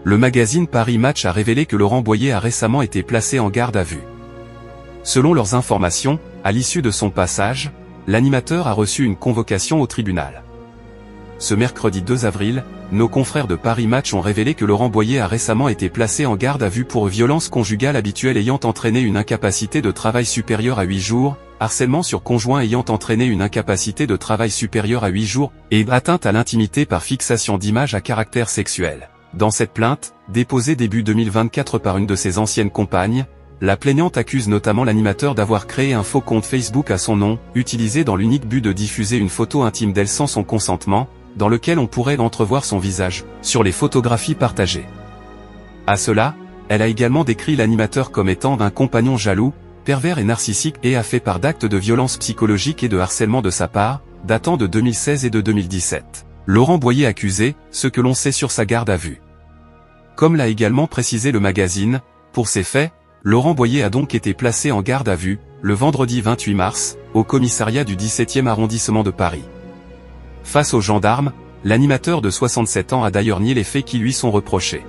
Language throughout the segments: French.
Le magazine Paris Match a révélé que Laurent Boyer a récemment été placé en garde à vue. Selon leurs informations, à l'issue de son passage, l'animateur a reçu une convocation au tribunal. Ce mercredi 2 avril, nos confrères de Paris Match ont révélé que Laurent Boyer a récemment été placé en garde à vue pour violence conjugale habituelle ayant entraîné une incapacité de travail supérieure à 8 jours, harcèlement sur conjoint ayant entraîné une incapacité de travail supérieure à 8 jours, et atteinte à l'intimité par fixation d'images à caractère sexuel. Dans cette plainte, déposée début 2024 par une de ses anciennes compagnes, la plaignante accuse notamment l'animateur d'avoir créé un faux compte Facebook à son nom, utilisé dans l'unique but de diffuser une photo intime d'elle sans son consentement, dans lequel on pourrait entrevoir son visage, sur les photographies partagées. À cela, elle a également décrit l'animateur comme étant un compagnon jaloux, pervers et narcissique et a fait part d'actes de violence psychologique et de harcèlement de sa part, datant de 2016 et de 2017. Laurent Boyer accusé, ce que l'on sait sur sa garde à vue. Comme l'a également précisé le magazine, pour ces faits, Laurent Boyer a donc été placé en garde à vue, le vendredi 28 mars, au commissariat du 17e arrondissement de Paris. Face aux gendarmes, l'animateur de 67 ans a d'ailleurs nié les faits qui lui sont reprochés.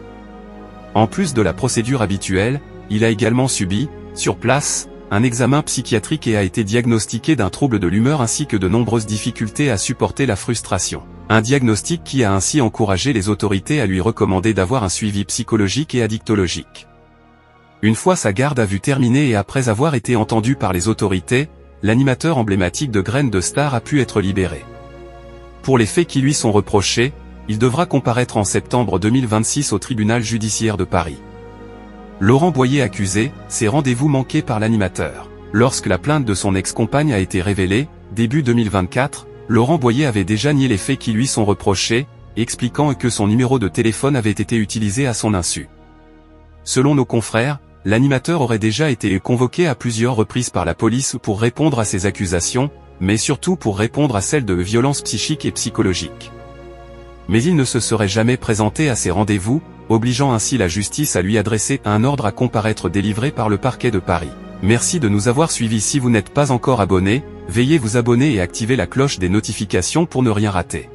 En plus de la procédure habituelle, il a également subi, sur place, un examen psychiatrique et a été diagnostiqué d'un trouble de l'humeur ainsi que de nombreuses difficultés à supporter la frustration. Un diagnostic qui a ainsi encouragé les autorités à lui recommander d'avoir un suivi psychologique et addictologique. Une fois sa garde à vue terminée et après avoir été entendu par les autorités, l'animateur emblématique de Graines de Star a pu être libéré. Pour les faits qui lui sont reprochés, il devra comparaître en septembre 2026 au tribunal judiciaire de Paris. Laurent Boyer accusé, c'est rendez-vous manqué par l'animateur. Lorsque la plainte de son ex-compagne a été révélée, début 2024, Laurent Boyer avait déjà nié les faits qui lui sont reprochés, expliquant que son numéro de téléphone avait été utilisé à son insu. Selon nos confrères, l'animateur aurait déjà été convoqué à plusieurs reprises par la police pour répondre à ces accusations, mais surtout pour répondre à celles de violences psychiques et psychologiques. Mais il ne se serait jamais présenté à ces rendez-vous, obligeant ainsi la justice à lui adresser un ordre à comparaître délivré par le parquet de Paris. Merci de nous avoir suivis. Si vous n'êtes pas encore abonné, veuillez vous abonner et activer la cloche des notifications pour ne rien rater.